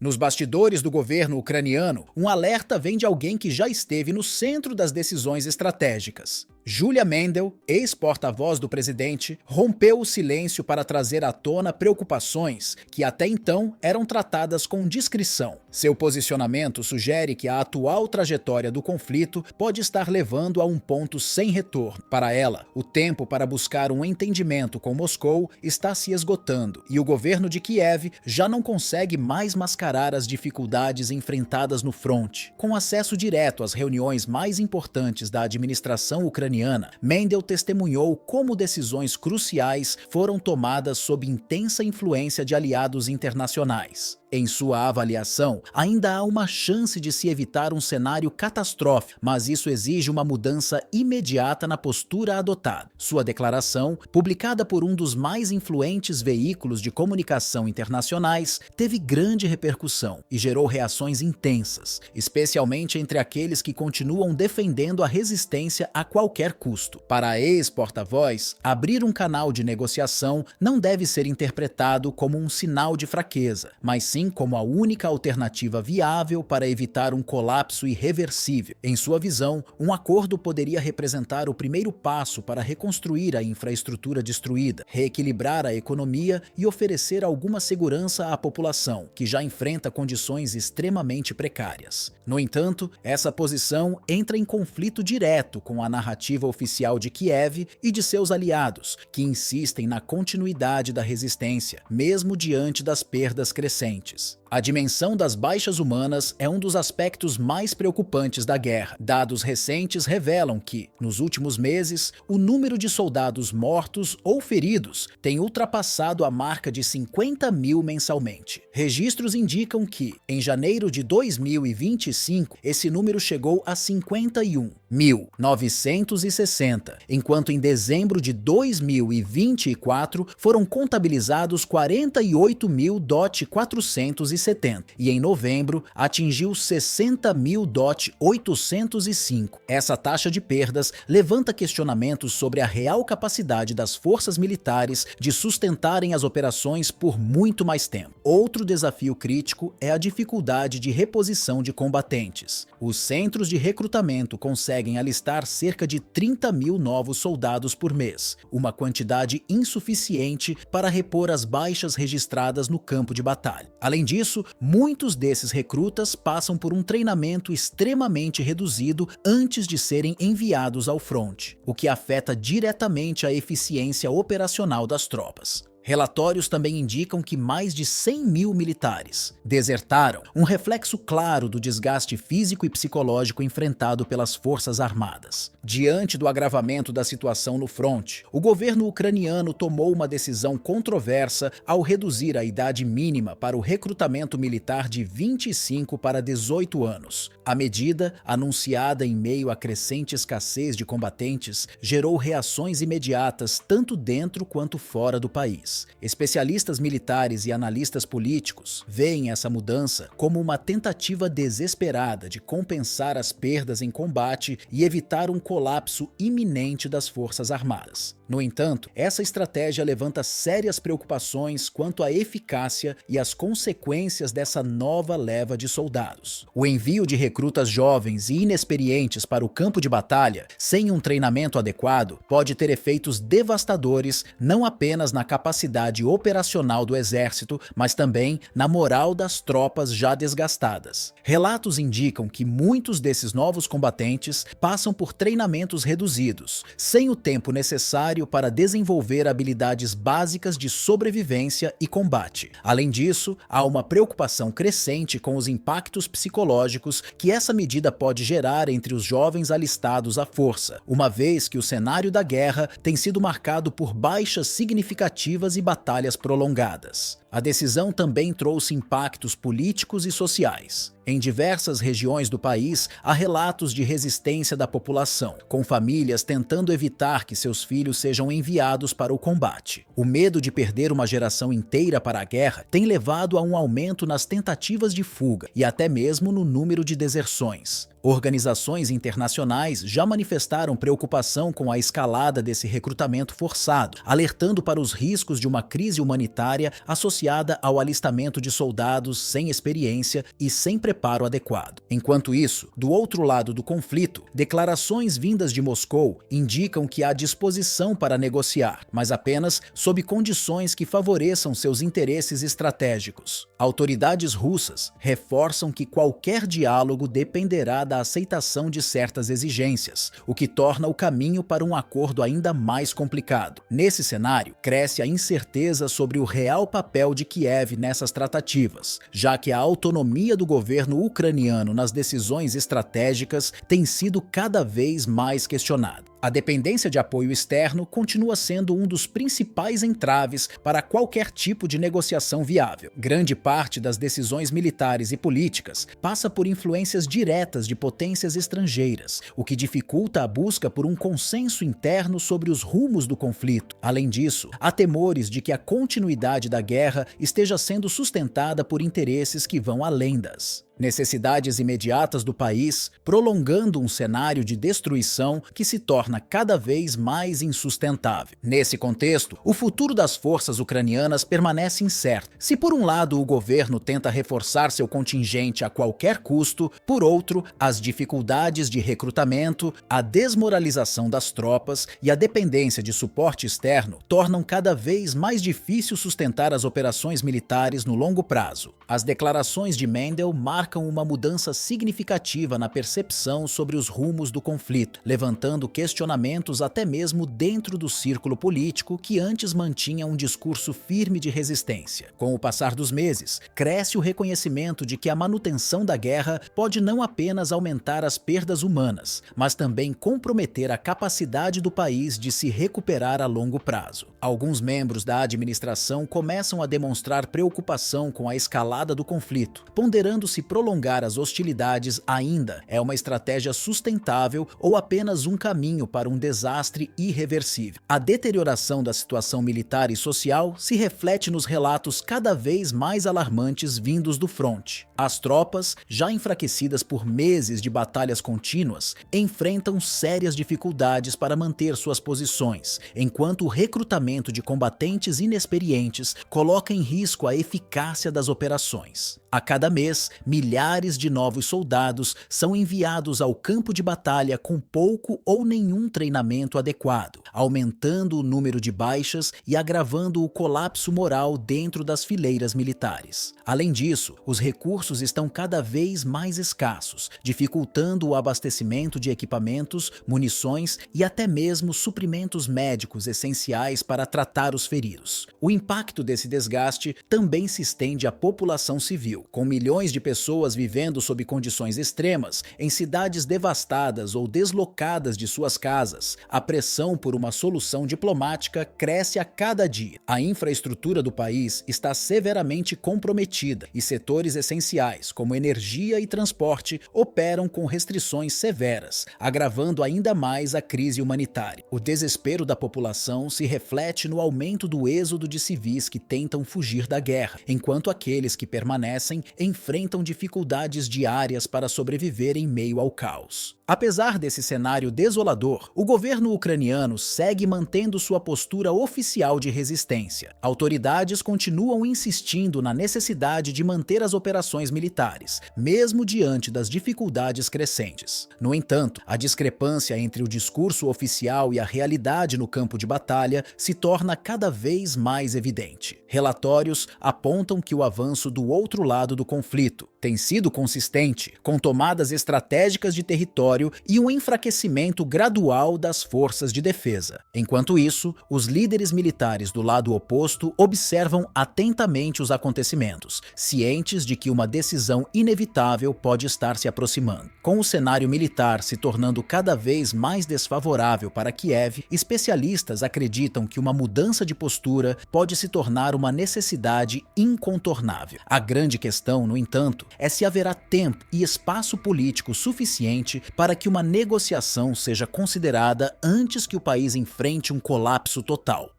Nos bastidores do governo ucraniano, um alerta vem de alguém que já esteve no centro das decisões estratégicas. Julia Mendel, ex-porta-voz do presidente, rompeu o silêncio para trazer à tona preocupações que até então eram tratadas com discrição. Seu posicionamento sugere que a atual trajetória do conflito pode estar levando a um ponto sem retorno. Para ela, o tempo para buscar um entendimento com Moscou está se esgotando e o governo de Kiev já não consegue mais mascarar as dificuldades enfrentadas no fronte. Com acesso direto às reuniões mais importantes da administração ucraniana, Mendel testemunhou como decisões cruciais foram tomadas sob intensa influência de aliados internacionais. Em sua avaliação, ainda há uma chance de se evitar um cenário catastrófico, mas isso exige uma mudança imediata na postura adotada. Sua declaração, publicada por um dos mais influentes veículos de comunicação internacionais, teve grande repercussão e gerou reações intensas, especialmente entre aqueles que continuam defendendo a resistência a qualquer custo. Para a ex-porta-voz, abrir um canal de negociação não deve ser interpretado como um sinal de fraqueza, mas sim como a única alternativa viável para evitar um colapso irreversível. Em sua visão, um acordo poderia representar o primeiro passo para reconstruir a infraestrutura destruída, reequilibrar a economia e oferecer alguma segurança à população, que já enfrenta condições extremamente precárias. No entanto, essa posição entra em conflito direto com a narrativa oficial de Kiev e de seus aliados, que insistem na continuidade da resistência, mesmo diante das perdas crescentes. A dimensão das baixas humanas é um dos aspectos mais preocupantes da guerra. Dados recentes revelam que, nos últimos meses, o número de soldados mortos ou feridos tem ultrapassado a marca de 50 mil mensalmente. Registros indicam que, em janeiro de 2025, esse número chegou a 51.960, enquanto em dezembro de 2024 foram contabilizados 48.470 e em novembro atingiu 60.805. Essa taxa de perdas levanta questionamentos sobre a real capacidade das forças militares de sustentarem as operações por muito mais tempo. Outro desafio crítico é a dificuldade de reposição de combatentes. Os centros de recrutamento conseguem alistar cerca de 30 mil novos soldados por mês, uma quantidade insuficiente para repor as baixas registradas no campo de batalha. Além disso, muitos desses recrutas passam por um treinamento extremamente reduzido antes de serem enviados ao fronte, o que afeta diretamente a eficiência operacional das tropas. Relatórios também indicam que mais de 100 mil militares desertaram, um reflexo claro do desgaste físico e psicológico enfrentado pelas forças armadas. Diante do agravamento da situação no fronte, o governo ucraniano tomou uma decisão controversa ao reduzir a idade mínima para o recrutamento militar de 25 para 18 anos. A medida, anunciada em meio à crescente escassez de combatentes, gerou reações imediatas tanto dentro quanto fora do país. Especialistas militares e analistas políticos veem essa mudança como uma tentativa desesperada de compensar as perdas em combate e evitar um colapso iminente das forças armadas. No entanto, essa estratégia levanta sérias preocupações quanto à eficácia e às consequências dessa nova leva de soldados. O envio de recrutas jovens e inexperientes para o campo de batalha, sem um treinamento adequado, pode ter efeitos devastadores não apenas na capacidade operacional do exército, mas também na moral das tropas já desgastadas. Relatos indicam que muitos desses novos combatentes passam por treinamentos reduzidos, sem o tempo necessário para desenvolver habilidades básicas de sobrevivência e combate. Além disso, há uma preocupação crescente com os impactos psicológicos que essa medida pode gerar entre os jovens alistados à força, uma vez que o cenário da guerra tem sido marcado por baixas significativas e batalhas prolongadas. A decisão também trouxe impactos políticos e sociais. Em diversas regiões do país, há relatos de resistência da população, com famílias tentando evitar que seus filhos sejam enviados para o combate. O medo de perder uma geração inteira para a guerra tem levado a um aumento nas tentativas de fuga e até mesmo no número de deserções. Organizações internacionais já manifestaram preocupação com a escalada desse recrutamento forçado, alertando para os riscos de uma crise humanitária associada ao alistamento de soldados sem experiência e sem preparo adequado. Enquanto isso, do outro lado do conflito, declarações vindas de Moscou indicam que há disposição para negociar, mas apenas sob condições que favoreçam seus interesses estratégicos. Autoridades russas reforçam que qualquer diálogo dependerá da aceitação de certas exigências, o que torna o caminho para um acordo ainda mais complicado. Nesse cenário, cresce a incerteza sobre o real papel de Kiev nessas tratativas, já que a autonomia do governo ucraniano nas decisões estratégicas tem sido cada vez mais questionada. A dependência de apoio externo continua sendo um dos principais entraves para qualquer tipo de negociação viável. Grande parte das decisões militares e políticas passa por influências diretas de potências estrangeiras, o que dificulta a busca por um consenso interno sobre os rumos do conflito. Além disso, há temores de que a continuidade da guerra esteja sendo sustentada por interesses que vão além das necessidades imediatas do país, prolongando um cenário de destruição que se torna cada vez mais insustentável. Nesse contexto, o futuro das forças ucranianas permanece incerto. Se por um lado o governo tenta reforçar seu contingente a qualquer custo, por outro, as dificuldades de recrutamento, a desmoralização das tropas e a dependência de suporte externo tornam cada vez mais difícil sustentar as operações militares no longo prazo. As declarações de Mendel marcam uma mudança significativa na percepção sobre os rumos do conflito, levantando questionamentos até mesmo dentro do círculo político que antes mantinha um discurso firme de resistência. Com o passar dos meses, cresce o reconhecimento de que a manutenção da guerra pode não apenas aumentar as perdas humanas, mas também comprometer a capacidade do país de se recuperar a longo prazo. Alguns membros da administração começam a demonstrar preocupação com a escalada do conflito, ponderando se prolongar as hostilidades ainda é uma estratégia sustentável ou apenas um caminho para um desastre irreversível. A deterioração da situação militar e social se reflete nos relatos cada vez mais alarmantes vindos do fronte. As tropas, já enfraquecidas por meses de batalhas contínuas, enfrentam sérias dificuldades para manter suas posições, enquanto o recrutamento de combatentes inexperientes coloca em risco a eficácia das operações. A cada mês, milhares de novos soldados são enviados ao campo de batalha com pouco ou nenhum treinamento adequado, aumentando o número de baixas e agravando o colapso moral dentro das fileiras militares. Além disso, os recursos estão cada vez mais escassos, dificultando o abastecimento de equipamentos, munições e até mesmo suprimentos médicos essenciais para tratar os feridos. O impacto desse desgaste também se estende à população civil, com milhões de pessoas vivendo sob condições extremas, em cidades devastadas ou deslocadas de suas casas. A pressão por uma solução diplomática cresce a cada dia. A infraestrutura do país está severamente comprometida e setores essenciais, como energia e transporte, operam com restrições severas, agravando ainda mais a crise humanitária. O desespero da população se reflete no aumento do êxodo de civis que tentam fugir da guerra, enquanto aqueles que permanecem enfrentam dificuldades diárias para sobreviver em meio ao caos. Apesar desse cenário desolador, o governo ucraniano segue mantendo sua postura oficial de resistência. Autoridades continuam insistindo na necessidade de manter as operações militares, mesmo diante das dificuldades crescentes. No entanto, a discrepância entre o discurso oficial e a realidade no campo de batalha se torna cada vez mais evidente. Relatórios apontam que o avanço do outro lado do conflito tem sido consistente, com tomadas estratégicas de território e um enfraquecimento gradual das forças de defesa. Enquanto isso, os líderes militares do lado oposto observam atentamente os acontecimentos, cientes de que uma decisão inevitável pode estar se aproximando. Com o cenário militar se tornando cada vez mais desfavorável para Kiev, especialistas acreditam que uma mudança de postura pode se tornar uma necessidade incontornável. A grande questão, no entanto, é se haverá tempo e espaço político suficiente para que uma negociação seja considerada antes que o país enfrente um colapso total.